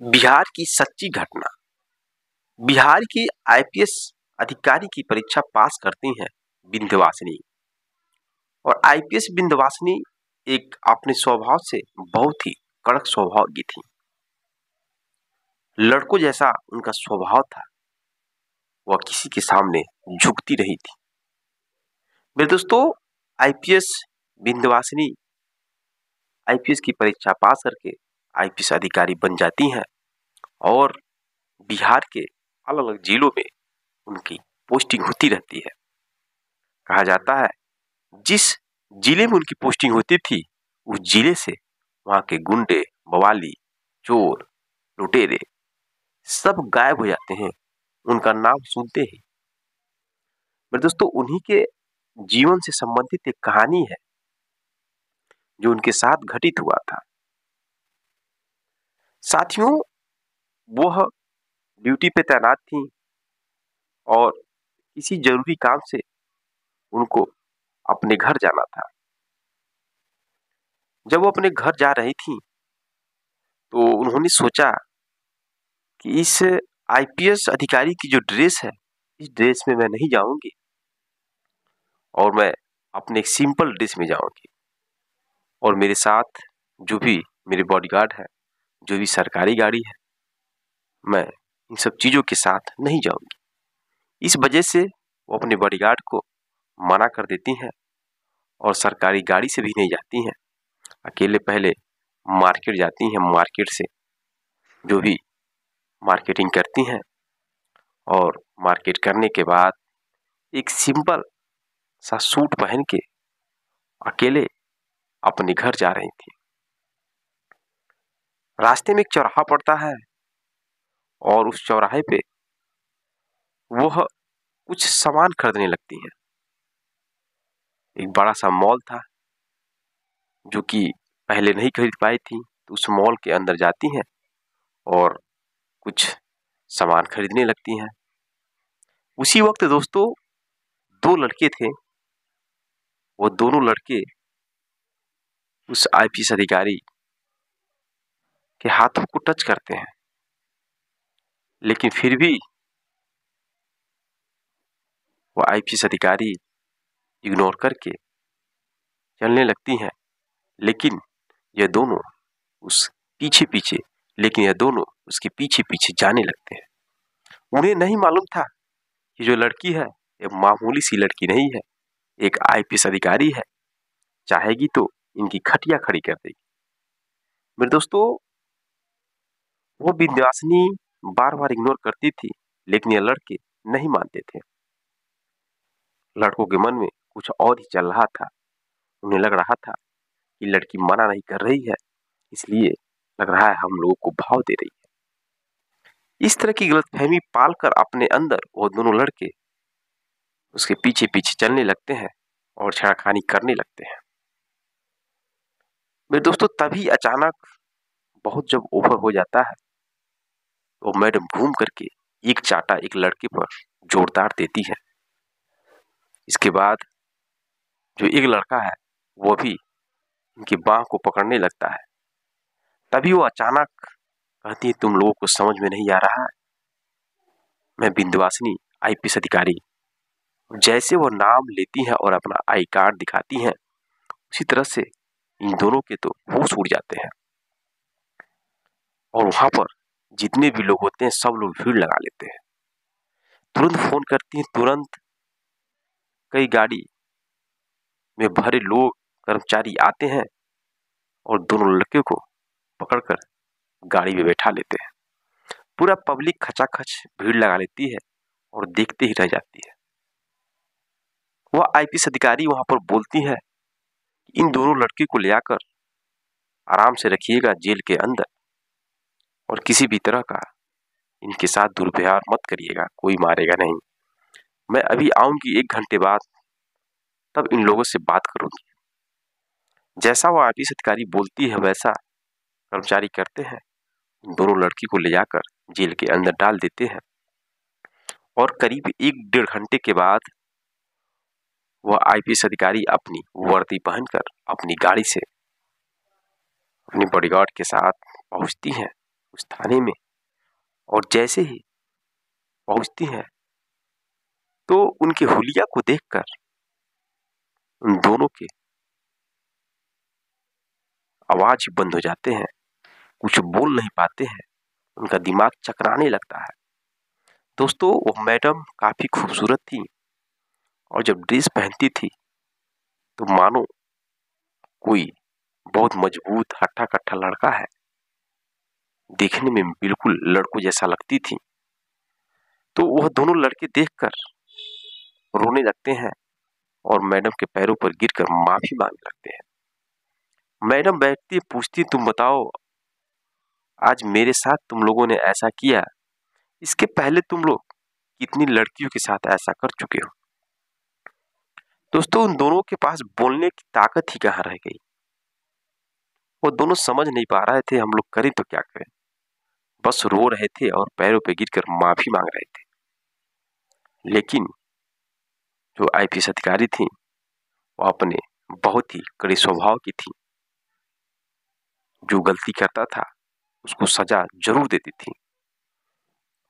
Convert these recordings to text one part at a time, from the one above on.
बिहार की सच्ची घटना। बिहार की आईपीएस अधिकारी की परीक्षा पास करती हैं विंध्यवासिनी। और आईपीएस विंध्यवासिनी एक अपने स्वभाव से बहुत ही कड़क स्वभाव की थी। लड़कों जैसा उनका स्वभाव था, वह किसी के सामने झुकती नहीं थी। मेरे दोस्तों, आईपीएस विंध्यवासिनी आईपीएस की परीक्षा पास करके आईपीएस अधिकारी बन जाती हैं और बिहार के अलग अलग जिलों में उनकी पोस्टिंग होती रहती है। कहा जाता है जिस जिले में उनकी पोस्टिंग होती थी उस जिले से वहां के गुंडे, बवाली, चोर, लुटेरे सब गायब हो जाते हैं उनका नाम सुनते ही। मेरे दोस्तों, उन्हीं के जीवन से संबंधित एक कहानी है जो उनके साथ घटित हुआ था। साथियों, वह ड्यूटी पे तैनात थी और किसी जरूरी काम से उनको अपने घर जाना था। जब वो अपने घर जा रही थी तो उन्होंने सोचा कि इस आईपीएस अधिकारी की जो ड्रेस है, इस ड्रेस में मैं नहीं जाऊंगी और मैं अपने एक सिंपल ड्रेस में जाऊंगी और मेरे साथ जो भी मेरे बॉडीगार्ड है, जो भी सरकारी गाड़ी है, मैं इन सब चीजों के साथ नहीं जाऊंगी। इस वजह से वो अपने बॉडीगार्ड को मना कर देती हैं और सरकारी गाड़ी से भी नहीं जाती हैं। अकेले पहले मार्केट जाती हैं, मार्केट से जो भी मार्केटिंग करती हैं और मार्केट करने के बाद एक सिंपल सा सूट पहन के अकेले अपने घर जा रही थी। रास्ते में एक चौराहा पड़ता है और उस चौराहे पे वह कुछ सामान खरीदने लगती है। एक बड़ा सा मॉल था जो कि पहले नहीं खरीद पाई थी, तो उस मॉल के अंदर जाती हैं और कुछ सामान खरीदने लगती हैं। उसी वक्त दोस्तों, दो लड़के थे। वो दोनों लड़के उस आईपीएस अधिकारी के हाथों को टच करते हैं, लेकिन फिर भी वो आईपीएस अधिकारी इग्नोर करके चलने लगती हैं। लेकिन ये दोनों उस पीछे पीछे लेकिन ये दोनों उसके पीछे पीछे जाने लगते हैं। उन्हें नहीं मालूम था कि जो लड़की है ये मामूली सी लड़की नहीं है, एक आईपीएस अधिकारी है। चाहेगी तो इनकी खटिया खड़ी कर देगी। मेरे दोस्तों, वो विंध्यवासिनी बार बार इग्नोर करती थी, लेकिन ये लड़के नहीं मानते थे। लड़कों के मन में कुछ और ही चल रहा था। उन्हें लग रहा था कि लड़की मना नहीं कर रही है, इसलिए लग रहा है हम लोगों को भाव दे रही है। इस तरह की गलतफहमी पालकर अपने अंदर वो दोनों लड़के उसके पीछे पीछे चलने लगते हैं और छेड़खानी करने लगते हैं। मेरे दोस्तों, तभी अचानक बहुत जब ओवर हो जाता है तो मैडम घूम करके एक चाटा एक लड़के पर जोरदार देती है। इसके बाद जो एक लड़का है वो भी इनकी बाह को पकड़ने लगता है। तभी वो अचानक कहती है, तुम लोगों को समझ में नहीं आ रहा है, मैं विंध्यवासिनी आईपीएस अधिकारी। जैसे वो नाम लेती हैं और अपना आई कार्ड दिखाती हैं, उसी तरह से इन दोनों के तो होश उड़ जाते हैं और वहां पर जितने भी लोग होते हैं सब लोग भीड़ लगा लेते हैं। तुरंत फोन करती हैं, तुरंत कई गाड़ी में भरे लोग कर्मचारी आते हैं और दोनों लड़के को पकड़कर गाड़ी में बैठा लेते हैं। पूरा पब्लिक खचाखच भीड़ लगा लेती है और देखते ही रह जाती है। वह आईपीएस अधिकारी वहां पर बोलती है, इन दोनों लड़के को ले आकर आराम से रखिएगा जेल के अंदर और किसी भी तरह का इनके साथ दुर्व्यवहार मत करिएगा, कोई मारेगा नहीं। मैं अभी आऊंगी 1 घंटे बाद, तब इन लोगों से बात करूंगी। जैसा वो आईपीएस अधिकारी बोलती है वैसा कर्मचारी करते हैं, दोनों लड़की को ले जाकर जेल के अंदर डाल देते हैं और करीब 1-1.5 घंटे के बाद वह आईपीएस अधिकारी अपनी वर्दी पहनकर अपनी गाड़ी से अपने बॉडीगार्ड के साथ पहुंचती हैं उस थाने में, और जैसे ही पहुंचती हैं तो उनके हुलिया को देखकर उन दोनों के आवाज ही बंद हो जाते हैं, कुछ बोल नहीं पाते हैं, उनका दिमाग चकराने लगता है। दोस्तों, वो मैडम काफी खूबसूरत थी और जब ड्रेस पहनती थी तो मानो कोई बहुत मजबूत हट्टा कट्टा लड़का है, देखने में बिल्कुल लड़कों जैसा लगती थी। तो वह दोनों लड़के देखकर रोने लगते हैं और मैडम के पैरों पर गिरकर माफी मांगने लगते हैं। मैडम बैठती पूछती, तुम बताओ, आज मेरे साथ तुम लोगों ने ऐसा किया, इसके पहले तुम लोग कितनी लड़कियों के साथ ऐसा कर चुके हो? दोस्तों, उन दोनों के पास बोलने की ताकत ही कहाँ रह गई। वो दोनों समझ नहीं पा रहे थे हम लोग करें तो क्या करें, बस रो रहे थे और पैरों पे गिरकर माफी मांग रहे थे। लेकिन जो आईपीएस अधिकारी थी वो अपने बहुत ही कड़े स्वभाव की थी, जो गलती करता था उसको सजा जरूर देती थी।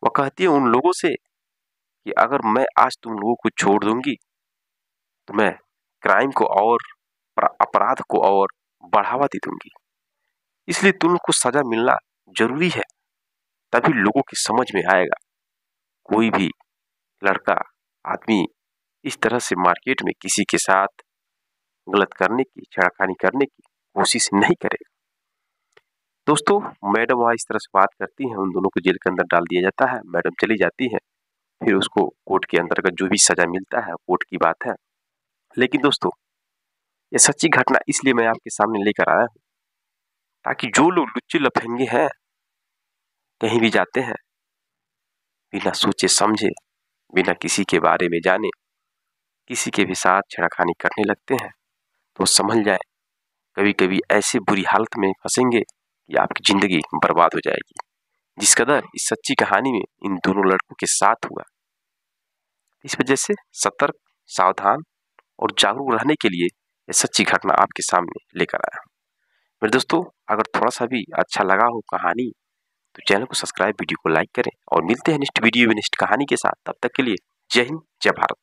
वह कहती है उन लोगों से कि अगर मैं आज तुम लोगों को छोड़ दूंगी तो मैं क्राइम को और अपराध को और बढ़ावा दे दूंगी, इसलिए तुम लोग को सजा मिलना जरूरी है, तभी लोगों की समझ में आएगा। कोई भी लड़का आदमी इस तरह से मार्केट में किसी के साथ गलत करने की, छेड़खानी करने की कोशिश नहीं करेगा। दोस्तों, मैडम वहां इस तरह से बात करती है, उन दोनों को जेल के अंदर डाल दिया जाता है, मैडम चली जाती है, फिर उसको कोर्ट के अंतर्गत जो भी सजा मिलता है कोर्ट की बात है। लेकिन दोस्तों, ये सच्ची घटना इसलिए मैं आपके सामने लेकर आया हूं ताकि जो लोग लुच्चे लफंगे हैं, कहीं भी जाते हैं, बिना सोचे समझे, बिना किसी के बारे में जाने किसी के भी साथ छेड़खानी करने लगते हैं, तो समझ जाए कभी कभी ऐसे बुरी हालत में फंसेंगे कि आपकी जिंदगी बर्बाद हो जाएगी, जिस कदर इस सच्ची कहानी में इन दोनों लड़कों के साथ हुआ। इस वजह से सतर्क, सावधान और जागरूक रहने के लिए यह सच्ची घटना आपके सामने लेकर आया। मेरे दोस्तों, अगर थोड़ा सा भी अच्छा लगा हो कहानी तो चैनल को सब्सक्राइब, वीडियो को लाइक करें और मिलते हैं नेक्स्ट वीडियो में नेक्स्ट कहानी के साथ। तब तक के लिए जय हिंद, जय भारत।